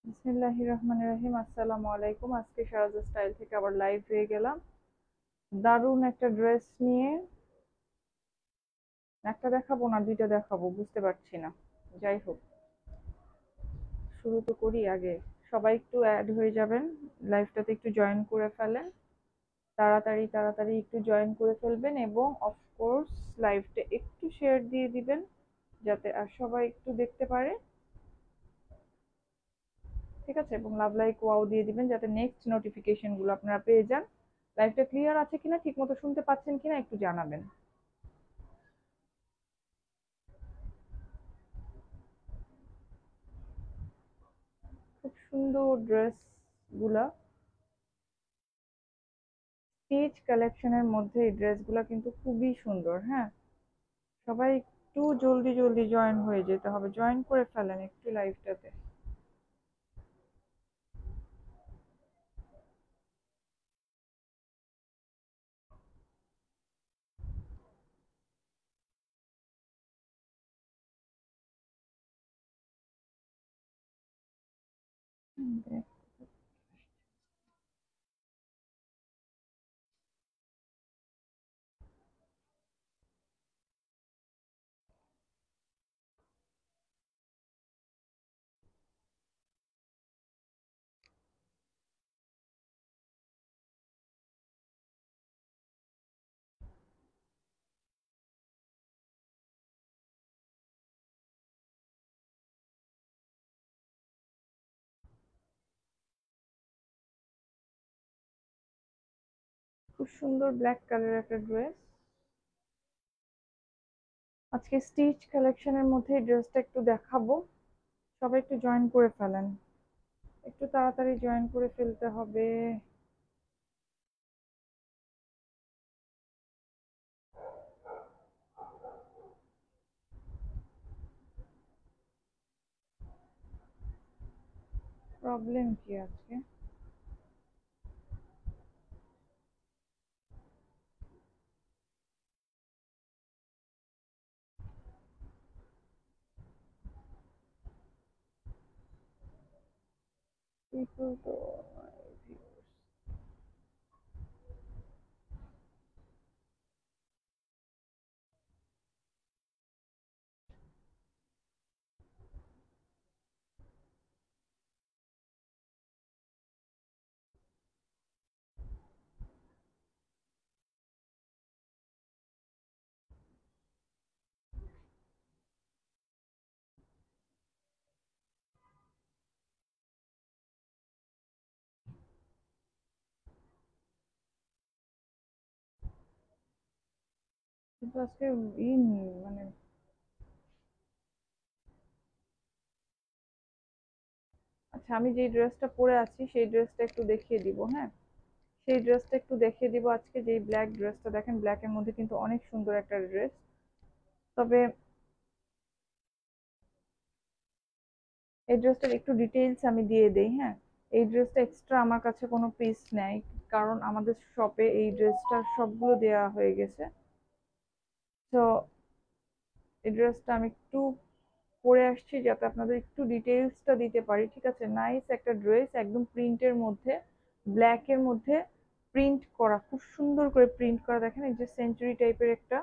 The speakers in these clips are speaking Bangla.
বিসমিল্লাহির রহমানির রহিম। আসসালামু আলাইকুম। আজকে শাহজাদ স্টাইল থেকে আবার লাইভ হয়ে গেলাম দারুণ একটা ড্রেস নিয়ে। একটা দেখাবো না দুইটা দেখাবো বুঝতে পারছি না। যাই হোক, শুরু তো করি আগে। সবাই একটু অ্যাড হয়ে যাবেন, লাইভটাতে একটু জয়েন করে ফেলেন। তাড়াতাড়ি তাড়াতাড়ি একটু জয়েন করে ফেলবেন এবং অফকোর্স লাইভটা একটু শেয়ার দিয়ে দিবেন যাতে আর সবাই একটু দেখতে পারে। ঠিক আছে, এবং লাভ লাইক ওয়াও দিয়ে দিবেন যাতে নেক্সট নোটিফিকেশন গুলো আপনারা পেয়ে যান। লাইভটা ক্লিয়ার আছে কিনা, ঠিক মতো শুনতে পাচ্ছেন কিনা একটু জানাবেন। খুব সুন্দর ড্রেস গুলা, স্টিচ কালেকশনের মধ্যে এই ড্রেসগুলা কিন্তু খুবই সুন্দর। হ্যাঁ, সবাই একটু জলদি জলদি জয়েন হয়ে যেতে হবে, জয়েন করে ফেলেন একটু লাইভটাতে। খুব সুন্দর ব্ল্যাক কালারের একটা ড্রেস। আজকে স্টিচ কালেকশনের মধ্যে এই ড্রেসটা একটু দেখাবো, সবাই একটু জয়েন করে ফেলেন, একটু তাড়াতাড়ি জয়েন করে ফেলতে হবে। প্রবলেম কি আজকে? People তো কিন্তু আজকে ইন মানে আচ্ছা, আমি যে ড্রেসটা পরে আছি সেই ড্রেসটা একটু দেখিয়ে দিব। হ্যাঁ, সেই ড্রেসটা একটু দেখিয়ে দিব। আজকে যে ব্ল্যাক ড্রেসটা দেখেন, ব্ল্যাকের মধ্যে কিন্তু অনেক সুন্দর একটা ড্রেস। তবে এই ড্রেসটার একটু ডিটেইলস আমি দিয়ে দেই। হ্যাঁ, এই ড্রেসটা এক্সট্রা আমার কাছে কোনো পিস নেই, কারণ আমাদের শপে এই ড্রেসটার সবগুলো দেওয়া হয়ে গেছে। তো এই ড্রেসটা আমি একটু পরে আসছি যাতে আপনাদের একটু ডিটেইলসটা দিতে পারি। ঠিক আছে, নাইস একটা ড্রেস, একদম প্রিন্টের মধ্যে, ব্ল্যাকের মধ্যে প্রিন্ট করা, খুব সুন্দর করে প্রিন্ট করা। দেখেন এই যে সেঞ্চুরি টাইপের একটা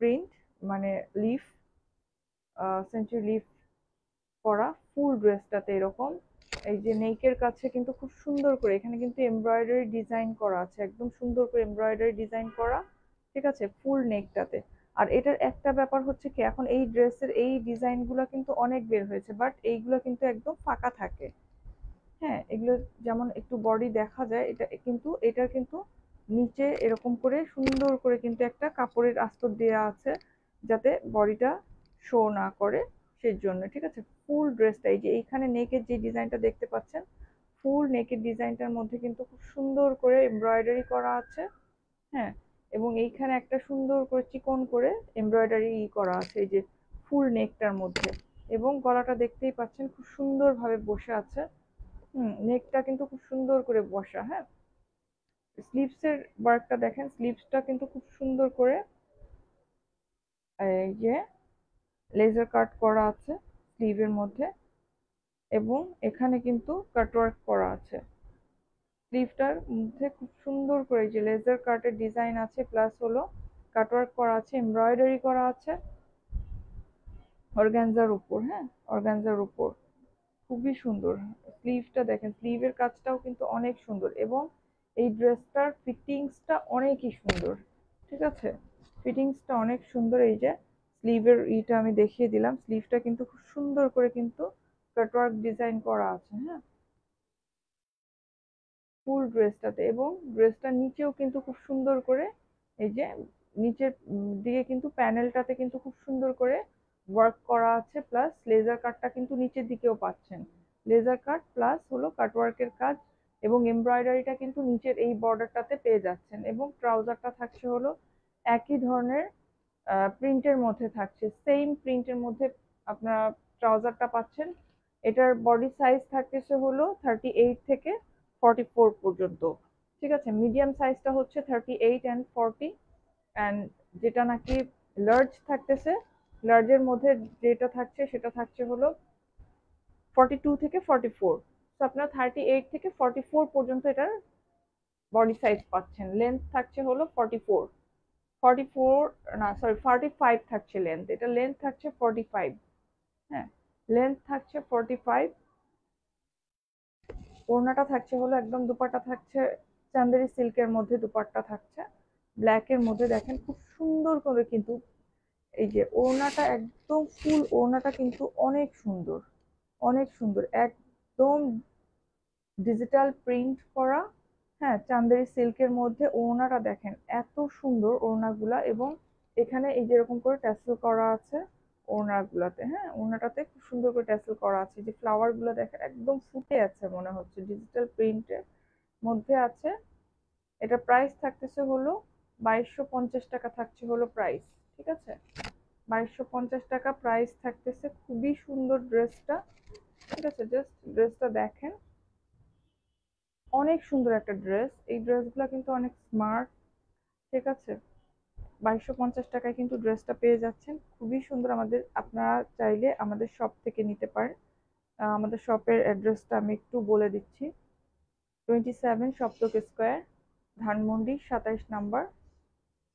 প্রিন্ট, মানে লিফ, সেঞ্চুরি লিফ করা ফুল ড্রেসটাতে এরকম। এই যে নেকের কাছে কিন্তু খুব সুন্দর করে এখানে কিন্তু এমব্রয়ডারি ডিজাইন করা আছে, একদম সুন্দর করে এমব্রয়ডারি ডিজাইন করা। ঠিক আছে, ফুল নেকটাতে। আর এটার একটা ব্যাপার হচ্ছে কি, এখন এই ড্রেসের এই ডিজাইনগুলো কিন্তু অনেক বের হয়েছে, বাট এইগুলো কিন্তু একদম ফাঁকা থাকে। হ্যাঁ, এগুলো যেমন একটু বডি দেখা যায়, এটা কিন্তু এটার কিন্তু নিচে এরকম করে সুন্দর করে কিন্তু একটা কাপড়ের আস্তর দেওয়া আছে যাতে বডিটা শো না করে, সেই জন্য। ঠিক আছে, ফুল ড্রেসটা এই যে এইখানে নেকের যে ডিজাইনটা দেখতে পাচ্ছেন, ফুল নেকের ডিজাইনটার মধ্যে কিন্তু খুব সুন্দর করে এমব্রয়ডারি করা আছে। হ্যাঁ, এবং এইখানে একটা সুন্দর করে চিকন করে এমব্রয়ডারি করা আছে এই যে ফুল নেকটার মধ্যে। এবং গলাটা দেখতেই পাচ্ছেন খুব সুন্দরভাবে বসে আছে। নেকটা কিন্তু খুব সুন্দর করে বসা। হ্যাঁ, স্লিভসের ওয়ার্কটা দেখেন, স্লিভসটা কিন্তু খুব সুন্দর করে এই যে লেজার কাট করা আছে স্লিভের মধ্যে। এবং এখানে কিন্তু কাটওয়ার্ক করা আছে। স্লিভটার মধ্যে খুব সুন্দর করে যে লেজার কাটের ডিজাইন আছে, প্লাস হলো কাটওয়ার্ক করা আছে, এমব্রয়ডারি করা আছে অর্গানজার উপর। হ্যাঁ, অর্গানজার উপর খুবই সুন্দর। স্লিভটা দেখেন, স্লিভের কাজটাও কিন্তু অনেক সুন্দর, এবং এই ড্রেসটার ফিটিংসটা অনেকই সুন্দর। ঠিক আছে, ফিটিংসটা অনেক সুন্দর। এই যে স্লিভের ইটা আমি দেখিয়ে দিলাম, স্লিভটা কিন্তু খুব সুন্দর করে কিন্তু কাটওয়ার্ক ডিজাইন করা আছে। হ্যাঁ, ফুল ড্রেসটাতে, এবং ড্রেসটার নিচেও কিন্তু খুব সুন্দর করে এই যে নিচের দিকে কিন্তু প্যানেলটাতে কিন্তু খুব সুন্দর করে ওয়ার্ক করা আছে, প্লাস লেজার কাটটা কিন্তু নিচের দিকেও পাচ্ছেন। লেজার কাট প্লাস হলো কাটওয়ার্কের কাজ, এবং এমব্রয়ডারিটা কিন্তু নিচের এই বর্ডারটাতে পেয়ে যাচ্ছেন, এবং ট্রাউজারটা থাকছে হলো একই ধরনের প্রিন্টের মধ্যে থাকছে, সেম প্রিন্টের মধ্যে আপনারা ট্রাউজারটা পাচ্ছেন। এটার বডি সাইজ থাকতেছে হলো 38 থেকে 44 পর্যন্ত। ঠিক আছে, মিডিয়াম সাইজটা হচ্ছে 38 and 40, অ্যান্ড যেটা নাকি লার্জ থাকতেছে, লার্জের মধ্যে যেটা থাকছে সেটা থাকছে হলো 42 থেকে 44। তো আপনারা 38 থেকে 44 পর্যন্ত এটার বডি সাইজ পাচ্ছেন। লেন্থ থাকছে হলো 44, 44 না সরি 45 থাকছে লেন্থ, এটা লেন্থ থাকছে 45। হ্যাঁ, লেন্থ থাকছে 45। ওড়নাটা থাকছে হলো একদম, দুপাট্টা থাকছে চান্দেরি সিল্কের মধ্যে, দুপাট্টা থাকছে ব্ল্যাকের মধ্যে। দেখেন খুব সুন্দর করে কিন্তু এই যে ওড়নাটা, একদম ফুল ওড়নাটা কিন্তু অনেক সুন্দর, অনেক সুন্দর, একদম ডিজিটাল প্রিন্ট করা। হ্যাঁ, চান্দেরি সিল্কের মধ্যে ওড়নাটা দেখেন এত সুন্দর ওড়নাগুলা, এবং এখানে এই যেরকম করে ট্যাসেল করা আছে ওড়নাগুলাতে। হ্যাঁ, ওড়নাটাতে খুব সুন্দর করে ট্যাসেল করা আছে, যে ফ্লাওয়ার গুলো দেখেন একদম ফুটে আছে মনে হচ্ছে, ডিজিটাল প্রিন্টের মধ্যে আছে। এটা প্রাইস থাকতেছে হলো 2250 টাকা থাকছে হলো প্রাইস। ঠিক আছে, 2250 টাকা প্রাইস থাকতেছে। খুবই সুন্দর ড্রেসটা। ঠিক আছে, জাস্ট ড্রেসটা দেখেন, অনেক সুন্দর একটা ড্রেস। এই ড্রেসগুলো কিন্তু অনেক স্মার্ট। ঠিক আছে, 2250 টাকায় কিন্তু ড্রেসটা পেয়ে যাচ্ছেন, খুবই সুন্দর। আপনারা চাইলে আমাদের শপ থেকে নিতে পারেন। আমাদের শপের অ্যাড্রেসটা আমি একটু বলে দিচ্ছি। 27 সপ্তক স্কোয়ার, ধানমন্ডি 27 নাম্বার।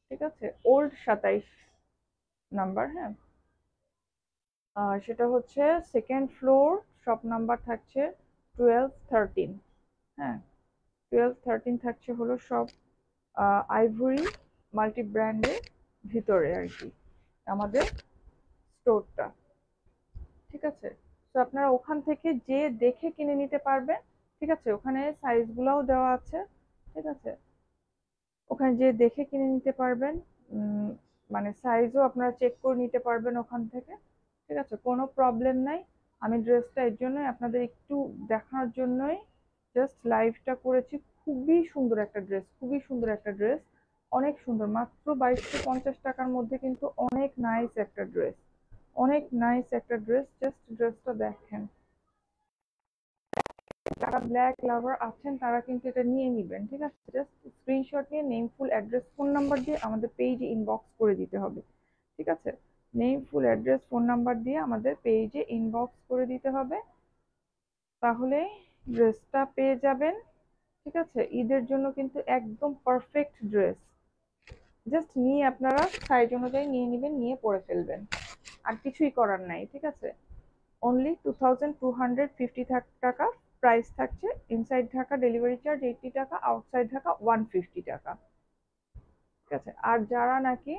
ঠিক আছে, ওল্ড 27 নাম্বার। হ্যাঁ, সেটা হচ্ছে সেকেন্ড ফ্লোর, শপ নাম্বার থাকছে 12-13। হ্যাঁ, 12-13 থাকছে হলো সব আইভরি মাল্টি ব্র্যান্ডের ভিতরে আর কি আমাদের স্টোরটা। ঠিক আছে, তো আপনারা ওখান থেকে যে দেখে কিনে নিতে পারবেন। ঠিক আছে, ওখানে সাইজগুলোও দেওয়া আছে। ঠিক আছে, ওখানে যে দেখে কিনে নিতে পারবেন, মানে সাইজও আপনারা চেক করে নিতে পারবেন ওখান থেকে। ঠিক আছে, কোনো প্রবলেম নাই। আমি ড্রেসটা এর জন্যই আপনাদের একটু দেখানোর জন্যই জাস্ট লাইভটা করেছি। খুবই সুন্দর একটা ড্রেস, খুবই সুন্দর একটা ড্রেস, অনেক সুন্দর। মাত্র 2250 টাকার মধ্যে কিন্তু অনেক নাইস একটা ড্রেস, অনেক নাইস একটা ড্রেস। জাস্ট ড্রেসটা দেখেন, যারা ব্ল্যাক লাভার আছেন তারা কিন্তু এটা নিয়ে নিবেন। ঠিক আছে, জাস্ট স্ক্রিনশট নিয়ে name, full address, phone number দিয়ে আমাদের পেজে ইনবক্স করে দিতে হবে। ঠিক আছে, name, full address, phone number দিয়ে আমাদের পেজে ইনবক্স করে দিতে হবে, তাহলে ড্রেসটা পেয়ে যাবেন। ঠিক আছে, ঈদের জন্য কিন্তু একদম পারফেক্ট ড্রেস। জাস্ট নিয়ে আপনারা সাইজ অনুযায়ী নিয়ে নেবেন, নিয়ে পরে ফেলবেন, আর কিছুই করার নাই। ঠিক আছে, অনলি 2250 টাকা প্রাইস থাকছে। ইনসাইড ঢাকা ডেলিভারি চার্জ 80 টাকা, আউটসাইড ঢাকা 150 টাকা। ঠিক আছে, আর যারা নাকি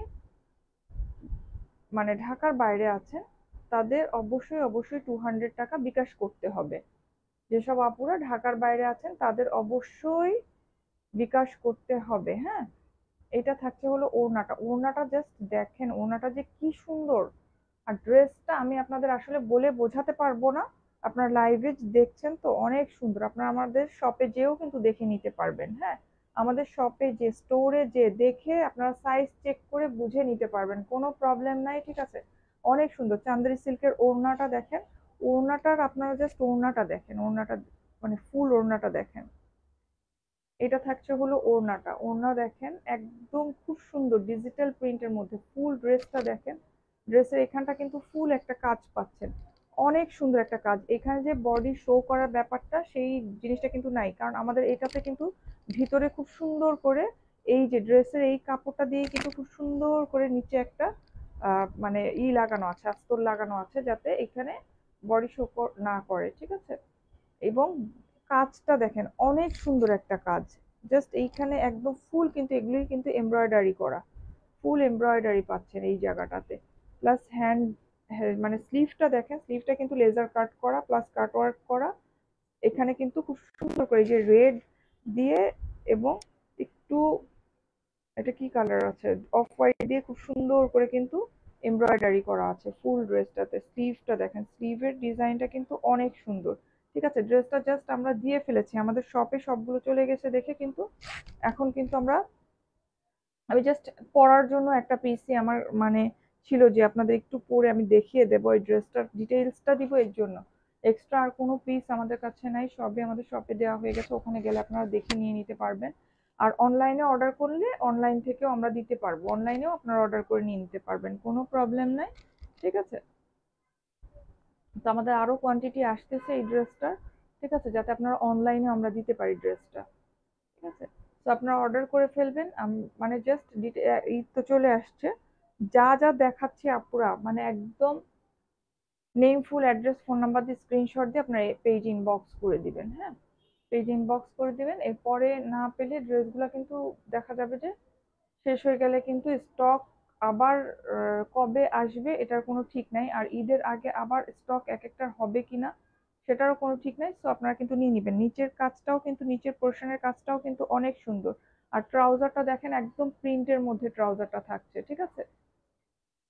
মানে ঢাকার বাইরে আছেন তাদের অবশ্যই অবশ্যই 200 টাকা বিকাশ করতে হবে। যেসব আপুরা ঢাকার বাইরে আছেন তাদের অবশ্যই বিকাশ করতে হবে। হ্যাঁ, এটা থাকছে হলো ওড়নাটা, ওড়নাটা জাস্ট দেখেন, ওড়নাটা যে কি সুন্দর। আর ড্রেসটা আমি আপনাদের আসলে বলে বোঝাতে পারবো না, আপনার লাইভে দেখছেন তো অনেক সুন্দর। আপনারা আমাদের শপে যেও কিন্তু দেখে নিতে পারবেন। হ্যাঁ, আমাদের শপে যে স্টোরে যে দেখে আপনারা সাইজ চেক করে বুঝে নিতে পারবেন, কোনো প্রবলেম নাই। ঠিক আছে, অনেক সুন্দর। চান্দেরি সিল্কের ওড়নাটা দেখেন, ওড়নাটার আপনারা জাস্ট ওড়নাটা দেখেন, ওড়নাটা মানে ফুল ওড়নাটা দেখেন। এটা থাকছে হলো ওড়নাটা, ওড়না দেখেন একদম খুব সুন্দর ডিজিটাল প্রিন্টের মধ্যে। ফুল ড্রেসটা দেখেন, ড্রেসের এখানটা কিন্তু ফুল একটা কাজ পাচ্ছেন, অনেক সুন্দর একটা কাজ। এখানে যে বডি শো করার ব্যাপারটা সেই জিনিসটা কিন্তু নাই, কারণ আমাদের এটাতে কিন্তু ভিতরে খুব সুন্দর করে এই যে ড্রেসের এই কাপড়টা দিয়ে কিন্তু খুব সুন্দর করে নিচে একটা মানে লাগানো আছে, আস্তর লাগানো আছে, যাতে এখানে বডি শো না করে, ঠিক আছে। এবং কাজটা দেখেন অনেক সুন্দর একটা কাজ। জাস্ট এইখানে একদম ফুল কিন্তু এগুলোই কিন্তু এমব্রয়ডারি করা, ফুল এমব্রয়ডারি পাচ্ছেন এই জায়গাটাতে। প্লাস হ্যান্ড, মানে স্লিভটা দেখেন, স্লিভটা কিন্তু লেজার কাট করা প্লাস কাট ওয়ার্ক করা। এখানে কিন্তু খুব সুন্দর করে যে রেড দিয়ে এবং একটু, এটা কি কালার আছে, অফ হোয়াইট দিয়ে খুব সুন্দর করে কিন্তু এমব্রয়ডারি করা আছে ফুল ড্রেসটাতে। স্লিভটা দেখেন, স্লিভের ডিজাইনটা কিন্তু অনেক সুন্দর, ঠিক আছে। ড্রেসটা জাস্ট আমরা দিয়ে ফেলেছি, আমাদের শপে সবগুলো চলে গেছে দেখে কিন্তু এখন কিন্তু আমি জাস্ট পরার জন্য একটা পিসি আমার মানে ছিল যে আপনাদের একটু পরে আমি দেখিয়ে দেবো, এই ড্রেসটার ডিটেইলসটা দিব, এর জন্য এক্সট্রা আর কোনো পিস আমাদের কাছে নাই, সবই আমাদের শপে দেওয়া হয়ে গেছে, ওখানে গেলে আপনারা দেখে নিয়ে নিতে পারবেন। আর অনলাইনে অর্ডার করলে অনলাইন থেকেও আমরা দিতে পারবো, অনলাইনেও আপনারা অর্ডার করে নিয়ে নিতে পারবেন, কোনো প্রবলেম নাই, ঠিক আছে। তো আমাদের আরো কোয়ান্টিটি আসতেছে এই ড্রেসটা, ঠিক আছে, যাতে আপনারা অনলাইনে আমরা দিতে পারি ড্রেসটা, ঠিক আছে। তো আপনারা অর্ডার করে ফেলবেন। মানে জাস্ট এই তো চলে আসছে, যা যা দেখাচ্ছি আপুরা মানে একদম name, full address, phone number দিয়ে স্ক্রিনশট দিয়ে আপনার পেজ ইনবক্স করে দিবেন, হ্যাঁ, পেজ ইনবক্স করে দিবেন। এরপরে না পেলে ড্রেসগুলো কিন্তু দেখা যাবে যে শেষ হয়ে গেলে কিন্তু স্টক আবার কবে আসবে এটার কোনো ঠিক নাই, আর ঈদের আগে আবার স্টক এক একটার হবে কিনা সেটারও কোনো ঠিক নাই। সো আপনারা কিন্তু নিয়ে নেবেন। নিচের কাজটাও কিন্তু, নিচের পোর্শনের কাজটাও কিন্তু অনেক সুন্দর। আর ট্রাউজারটা দেখেন একদম প্রিন্টের মধ্যে ট্রাউজারটা থাকছে, ঠিক আছে।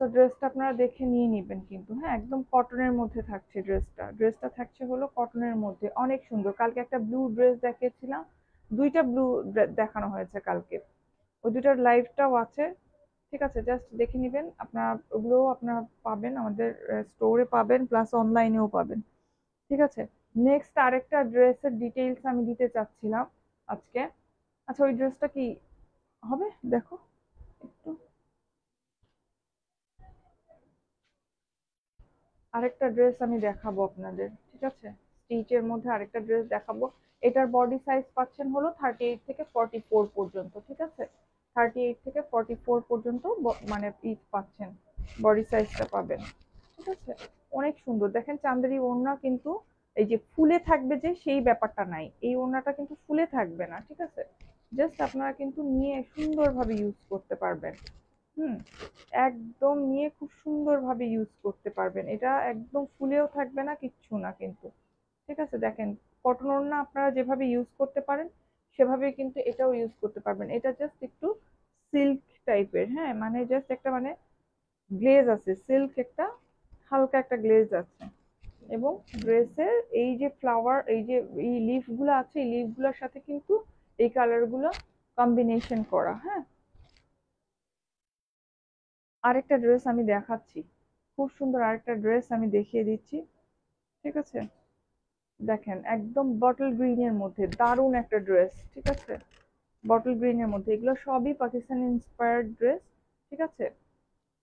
তো ড্রেসটা আপনারা দেখে নিয়ে নিবেন কিন্তু, হ্যাঁ, একদম কটনের মধ্যে থাকছে ড্রেসটা, ড্রেসটা থাকছে হলো কটনের মধ্যে, অনেক সুন্দর। কালকে একটা ব্লু ড্রেস দেখিয়েছিলাম, দুইটা ব্লু দেখানো হয়েছে কালকে, ওই দুটার লাইভটাও আছে, ঠিক আছে। জাস্ট দেখে নিবেন আপনারা, ওগুলোও আপনারা পাবেন আমাদের স্টোরে পাবেন, প্লাস অনলাইনেও পাবেন, ঠিক আছে। নেক্সট আরেকটা ড্রেসের ডিটেইলস আমি দিতে চাচ্ছিলাম আজকে। আচ্ছা, ওই ড্রেসটা কি হবে দেখো একটু, আরেকটা ড্রেস আমি দেখাবো আপনাদের, ঠিক আছে, স্টিচের মধ্যে আরেকটা ড্রেস দেখাবো। এটার বডি সাইজ পাচ্ছেন হলো 38 থেকে 44 পর্যন্ত, ঠিক আছে, 38 থেকে 44 পর্যন্ত মানে পিস পাচ্ছেন, বডি সাইজটা পাবেন, ঠিক আছে। অনেক সুন্দর দেখেন, চান্দেরি ওড়না কিন্তু এই যে ফুলে থাকবে যে সেই ব্যাপারটা নাই, এই ওড়নাটা কিন্তু ফুলে থাকবে না, ঠিক আছে। জাস্ট আপনারা কিন্তু নিয়ে সুন্দরভাবে ইউজ করতে পারবেন। হুম, একদম নিয়ে খুব সুন্দরভাবে ইউজ করতে পারবেন, এটা একদম ফুলেও থাকবে না, কিচ্ছু না কিন্তু, ঠিক আছে। দেখেন কটন ওড়না আপনারা যেভাবে ইউজ করতে পারেন সেভাবে কিন্তু এটাও ইউজ করতে পারবেন। এটা জাস্ট একটু সিল্ক টাইপের, হ্যাঁ, মানে জাস্ট একটা মানে গ্লেজ আছে, সিল্ক একটা হালকা একটা গ্লেজ আছে। এবং ড্রেসের এই যে ফ্লাওয়ার, এই যে এই লিফ গুলো আছে, এই লিফ গুলোর সাথে কিন্তু এই কালার গুলো কম্বিনেশন করা, হ্যাঁ। আরেকটা ড্রেস আমি দেখাচ্ছি, খুব সুন্দর আরেকটা ড্রেস আমি দেখিয়ে দিচ্ছি, ঠিক আছে। দেখেন একদম বটল গ্রিনের মধ্যে দারুণ একটা ড্রেস, ঠিক আছে, বটল গ্রিনের মধ্যে, এগুলো সবই পাকিস্তানি ইন্সপায়ার্ড ড্রেস, ঠিক আছে,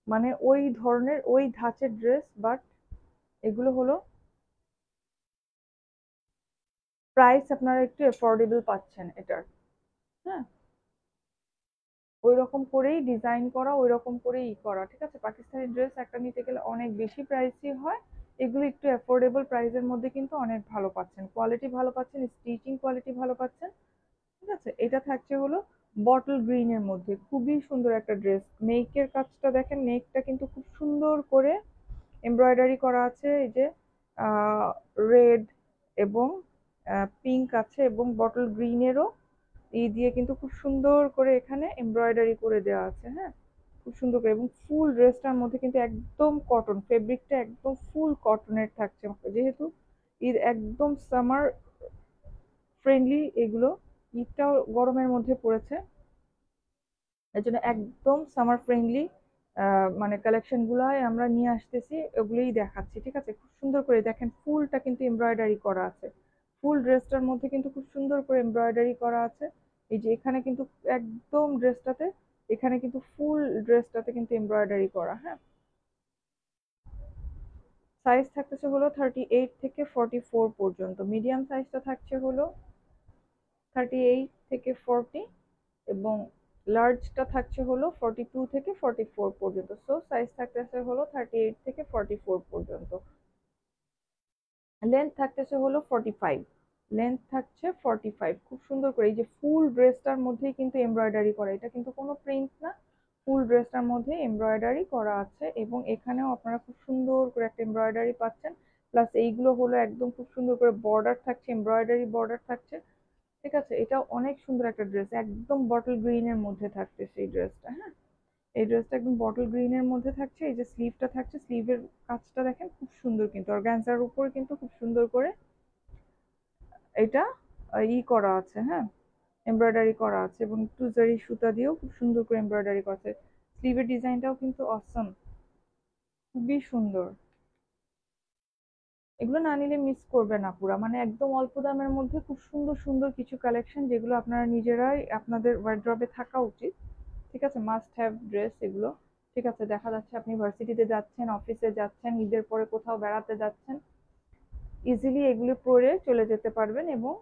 মানে ওই ধরনের ওই ধাঁচের ড্রেস, বাট এগুলো হলো প্রাইস আপনারা একটু এফোর্ডেবল পাচ্ছেন এটার, হ্যাঁ, ওই রকম করেই ডিজাইন করা, ওই রকম করেই করা, ঠিক আছে। পাকিস্তানি ড্রেস একটা নিতে গেলে অনেক বেশি প্রাইসই হয়, এগুলো একটু অ্যাফোর্ডেবল প্রাইসের মধ্যে কিন্তু অনেক ভালো পাচ্ছেন, কোয়ালিটি ভালো পাচ্ছেন, স্টিচিং কোয়ালিটি ভালো পাচ্ছেন, ঠিক আছে। এটা থাকছে হলো বটল গ্রিনের মধ্যে, খুবই সুন্দর একটা ড্রেস। নেকের কাজটা দেখেন, নেকটা কিন্তু খুব সুন্দর করে এমব্রয়ডারি করা আছে, এই যে রেড এবং পিঙ্ক আছে এবং বটল গ্রিনেরও এই দিয়ে কিন্তু খুব সুন্দর করে এখানে এমব্রয়ডারি করে দেওয়া আছে, হ্যাঁ, খুব সুন্দর করে। এবং ফুল ড্রেসটার মধ্যে কিন্তু একদম কটন, ফেব্রিকটা একদম ফুল কটনের থাকছে, যেহেতু ঈদ একদম সামার ফ্রেন্ডলি এগুলো, ঈদটাও গরমের মধ্যে পড়েছে, এর জন্য একদম সামার ফ্রেন্ডলি মানে কালেকশন গুলাই আমরা নিয়ে আসতেছি, ওগুলোই দেখাচ্ছি, ঠিক আছে। খুব সুন্দর করে দেখেন ফুলটা কিন্তু এমব্রয়ডারি করা আছে, ফুল ড্রেসটার মধ্যে কিন্তু খুব সুন্দর করে এমব্রয়ডারি করা আছে। এই যে এখানে কিন্তু একদম ড্রেসটাতে, এখানে কিন্তু ফুল ড্রেসটাতে কিন্তু এমব্রয়ডারি করা, হ্যাঁ। সাইজ থাকতেছে হলো 38 থেকে 44 পর্যন্ত, মিডিয়াম সাইজটা থাকছে হলো 38 থেকে 40, এবং লার্জটা থাকছে হলো 42 থেকে 44 পর্যন্ত। সো সাইজ থাকতেছে হলো 38 থেকে 44 পর্যন্ত। লেন্থ থাকতেছে হলো 45, লেন্থ থাকছে 45। খুব সুন্দর করে এই যে ফুল ড্রেসটার মধ্যেই কিন্তু এমব্রয়ডারি করা, এটা কিন্তু কোনো প্রিন্ট না, ফুল ড্রেসটার মধ্যে এমব্রয়ডারি করা আছে, এবং এখানেও আপনারা খুব সুন্দর করে একটা এমব্রয়ডারি পাচ্ছেন। প্লাস এইগুলো হলো একদম খুব সুন্দর করে বর্ডার থাকছে, এমব্রয়ডারি বর্ডার থাকছে। ঠিক আছে, এটা অনেক সুন্দর একটা ড্রেস, একদম বটল গ্রিন এর মধ্যে থাকতেছে এই ড্রেসটা। হ্যাঁ, এই ড্রেসটা একদম বটল গ্রিন এর মধ্যে থাকছে। এই যে স্লিভটা থাকছে, স্লিভের কাজটা দেখেন খুব সুন্দর, কিন্তু অর্গানজার উপর কিন্তু খুব সুন্দর করে এটা করা আছে। হ্যাঁ, এমব্রয়ডারি করা আছে, এবং একটু জারি সুতা দিয়েও খুব সুন্দর করে এমব্রয়ডারি করা আছে। স্লিভের ডিজাইনটাও কিন্তু অসম, খুবই সুন্দর। এগুলো না নিলে মিস করবে না পুরা, মানে একদম অল্প দামের মধ্যে খুব সুন্দর সুন্দর কিছু কালেকশন, যেগুলো আপনারা নিজেরাই আপনাদের ওয়ার্ড্রবে থাকা উচিত। ঠিক আছে, মাস্ট হ্যাভ ড্রেস এগুলো। ঠিক আছে, দেখা যাচ্ছে আপনি ভার্সিটিতে যাচ্ছেন, অফিসে যাচ্ছেন, ঈদের পরে কোথাও বেড়াতে যাচ্ছেন, ইজিলি এগুলো পরে চলে যেতে পারবেন, এবং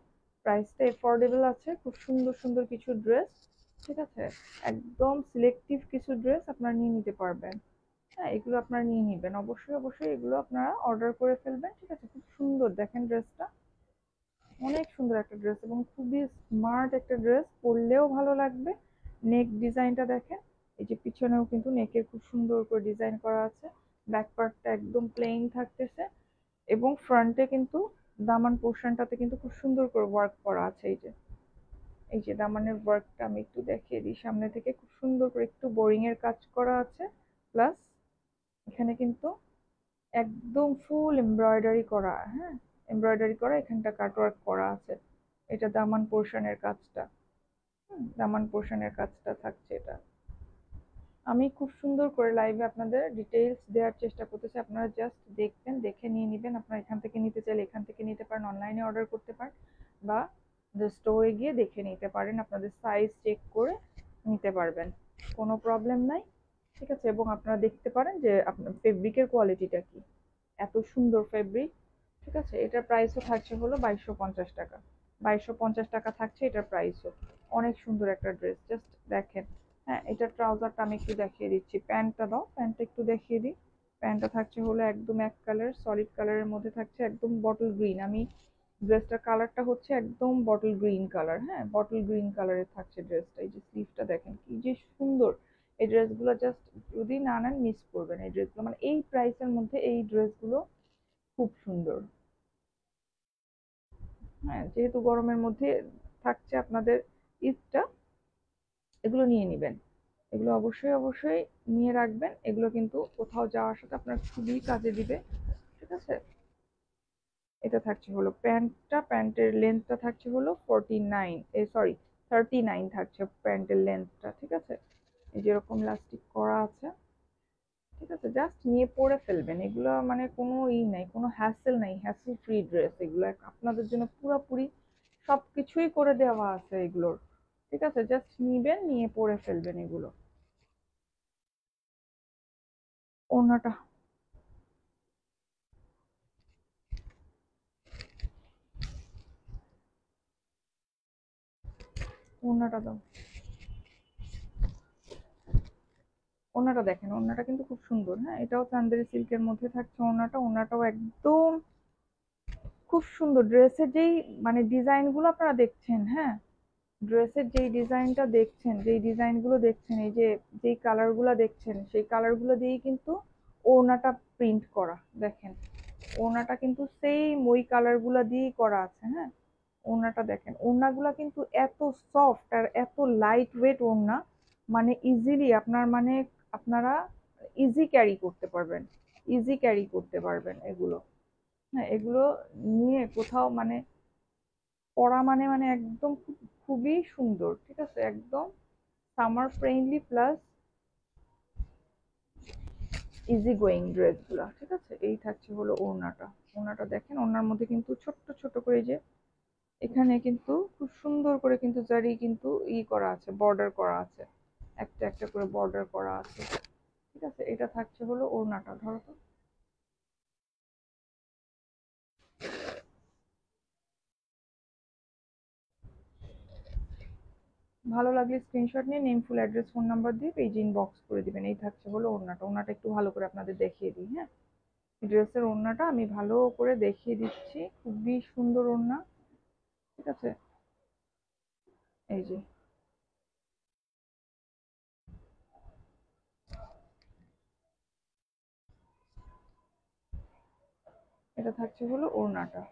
প্রাইসটা এফোর্ডেবল আছে। খুব সুন্দর সুন্দর কিছু ড্রেস, ঠিক আছে, একদম সিলেক্টিভ কিছু ড্রেস আপনারা নিয়ে নিতে পারবেন। হ্যাঁ, এগুলো আপনারা নিয়ে নিবেন, অবশ্যই অবশ্যই এগুলো আপনারা অর্ডার করে ফেলবেন। ঠিক আছে, খুব সুন্দর দেখেন ড্রেসটা, অনেক সুন্দর একটা ড্রেস, এবং খুবই স্মার্ট একটা ড্রেস, পরলেও ভালো লাগবে। নেক ডিজাইনটা দেখেন, এই যে পিছনেও কিন্তু নেকের খুব সুন্দর করে ডিজাইন করা আছে। ব্যাক পার্টটা একদম প্লেন থাকতেছে, এবং ফ্রন্টে কিন্তু দামান পোর্শনটাতে কিন্তু খুব সুন্দর করে ওয়ার্ক করা আছে। এই যে দামানের ওয়ার্কটা আমি একটু দেখিয়ে দিই সামনে থেকে, খুব সুন্দর করে একটু বোরিং এর কাজ করা আছে। প্লাস এখানে কিন্তু একদম ফুল এমব্রয়ডারি করা। হ্যাঁ, এমব্রয়ডারি করা, এখানটা কাটওয়ার্ক করা আছে। এটা দামান পোর্শনের কাজটা, দামান পোর্শনের কাজটা থাকছে এটা। আমি খুব সুন্দর করে লাইভে আপনাদের ডিটেইলস দেওয়ার চেষ্টা করতেছি, আপনারা জাস্ট দেখবেন, দেখে নিয়ে নেবেন। আপনারা এখান থেকে নিতে চাইলে এখান থেকে নিতে পারেন, অনলাইনে অর্ডার করতে পারেন, বা স্টোরে গিয়ে দেখে নিতে পারেন, আপনাদের সাইজ চেক করে নিতে পারবেন, কোনো প্রবলেম নাই। ঠিক আছে, এবং আপনারা দেখতে পারেন যে আপনার ফেব্রিকের কোয়ালিটিটা কি, এত সুন্দর ফেব্রিক। ঠিক আছে, এটার প্রাইসও থাকছে হলো 2250 টাকা, 2250 টাকা থাকছে এটার প্রাইসও। অনেক সুন্দর একটা ড্রেস, জাস্ট দেখেন। হ্যাঁ, এটার ট্রাউজারটা আমি একটু দেখিয়ে দিচ্ছি, প্যান্টটা দাও, প্যান্টটা একটু দেখিয়ে দিই। প্যান্টটা থাকছে হলো একদম এক কালার, সলিড কালারের মধ্যে থাকছে, একদম বটল গ্রিন। আমি ড্রেসটার কালারটা হচ্ছে একদম বটল গ্রিন কালার। হ্যাঁ, বটল গ্রিন কালারের থাকছে ড্রেসটা। এই যে স্লিভটা দেখেন কি যে সুন্দর। এই ড্রেসগুলো জাস্ট যদি না নেন মিস করবেন এই ড্রেসগুলো, মানে এই প্রাইসের মধ্যে এই ড্রেসগুলো খুব সুন্দর। হ্যাঁ, যেহেতু গরমের মধ্যে থাকছে আপনাদের ঈদটা, এগুলো নিয়ে নিবেন, এগুলো অবশ্যই অবশ্যই নিয়ে রাখবেন। এগুলো কিন্তু কোথাও যাওয়ার সাথে আপনার খুবই কাজে দিবে। ঠিক আছে, এটা থাকছে হলো প্যান্টটা, প্যান্টের লেন্থটা থাকছে হলো 49, সরি 39 থাকছে প্যান্টের লেন্থটা। ঠিক আছে, এই যেরকম লাস্টিক করা আছে। ঠিক আছে, জাস্ট নিয়ে পরে ফেলবেন, এগুলো মানে কোনো নাই, কোনো হ্যাসেল নাই, হ্যাসেল ফ্রি ড্রেস এগুলো, আপনাদের জন্য পুরোপুরি সবকিছুই করে দেওয়া আছে এগুলোর। ঠিক আছে, জাস্ট নিবেন, নিয়ে পরে ফেলবেন এগুলো। ওড়নাটা, ওড়নাটা দাও, ওড়নাটা দেখেন, ওড়নাটা কিন্তু খুব সুন্দর। হ্যাঁ, এটাও চান্দেরি সিল্কের মধ্যে থাকছে ওড়নাটা, ওড়নাটাও একদম খুব সুন্দর। ড্রেসের যেই মানে ডিজাইনগুলো আপনারা দেখছেন, হ্যাঁ, ড্রেসের যেই ডিজাইনটা দেখছেন, যেই ডিজাইনগুলো দেখছেন, এই যে যেই কালারগুলো দেখছেন, সেই কালারগুলো দিয়েই কিন্তু ওড়নাটা প্রিন্ট করা। দেখেন, ওড়নাটা কিন্তু সেম ওই কালারগুলো দিয়েই করা আছে। হ্যাঁ, ওড়নাটা দেখেন, ওড়নাগুলো কিন্তু এত সফট আর এত লাইট ওয়েট ওড়না, মানে ইজিলি আপনার মানে আপনারা ইজি ক্যারি করতে পারবেন, ইজি ক্যারি করতে পারবেন এগুলো। হ্যাঁ, এগুলো নিয়ে কোথাও মানে পরা মানে মানে একদম খুবই সুন্দর। ঠিক আছে, একদম summer friendly plus easy going ড্রেসগুলো। ঠিক আছে, এই থাকছে হলো ওড়নাটা। ওড়নাটা দেখেন, ওড়নার মধ্যে কিন্তু ছোট্ট ছোট করে যে এখানে কিন্তু খুব সুন্দর করে কিন্তু জারি কিন্তু করা আছে, বর্ডার করা আছে, একটা একটা করে বর্ডার করা আছে। ঠিক আছে, এটা থাকছে হলো ওড়নাটা, ধরো তো। ভালো লাগলে স্ক্রিনশট নিয়ে name, full address, phone number দিয়ে পেজ ইনবক্স করে দিবেন। এই থাকছে হলো ওড়নাটা। ওড়নাটা একটু ভালো করে আপনাদের দেখিয়ে দিই, হ্যাঁ। ড্রেসের ওড়নাটা আমি ভালো করে দেখিয়ে দিচ্ছি, খুবই সুন্দর ওড়না, ঠিক আছে। এই যে এটা থাকছে হলো ওড়নাটা।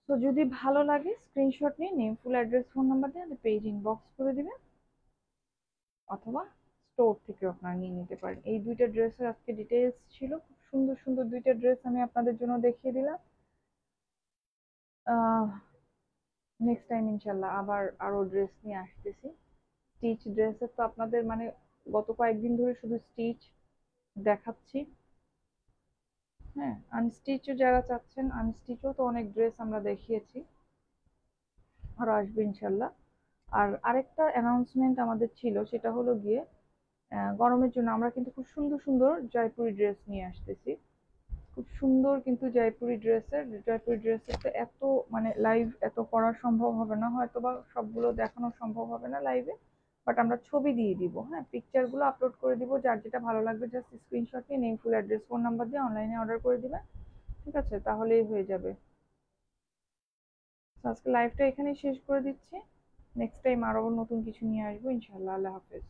তো যদি ভালো লাগে স্ক্রিনশট নিয়ে name, full address, phone number দিয়ে আমাদের পেজ ইনবক্স করে দিবেন, অথবা স্টোর থেকে আপনারা নিয়ে নিতে পারেন। এই দুইটা ড্রেসের আজকে ডিটেইলস ছিল। খুব সুন্দর সুন্দর দুইটা ড্রেস আমি আপনাদের জন্য দেখিয়ে দিলাম। নেক্সট টাইম ইনশাল্লাহ আবার আরো ড্রেস নিয়ে আসতেছি। স্টিচ ড্রেসের তো আপনাদের মানে গত কয়েকদিন ধরে শুধু স্টিচ দেখাচ্ছি, হ্যাঁ। আনস্টিচও যারা চাচ্ছেন, আনস্টিচও তো অনেক ড্রেস আমরা দেখিয়েছি, আরো আসবে ইনশাল্লাহ। আর আরেকটা অ্যানাউন্সমেন্ট আমাদের ছিল, সেটা হলো গিয়ে গরমের জন্য আমরা কিন্তু খুব সুন্দর সুন্দর জয়পুরি ড্রেস নিয়ে আসতেছি। খুব সুন্দর কিন্তু জয়পুরি ড্রেসের তো এত মানে লাইভ এত করা সম্ভব হবে না, হয়তো বা সবগুলো দেখানো সম্ভব হবে না লাইভে। বাট আমরা ছবি দিয়ে দিব, হ্যাঁ, পিকচার গুলো আপলোড করে দিব। যার যেটা ভালো লাগবে জাস্ট স্ক্রিনশট নিয়ে name, full address, phone number দিয়ে অনলাইনে অর্ডার করে দিবেন, ঠিক আছে, তাহলেই হয়ে যাবে। তো আজকে লাইভটা এখানেই শেষ করে দিচ্ছি। নেক্সট টাইম আরো নতুন কিছু নিয়ে আসবো ইনশাল্লাহ। আল্লাহ হাফেজ।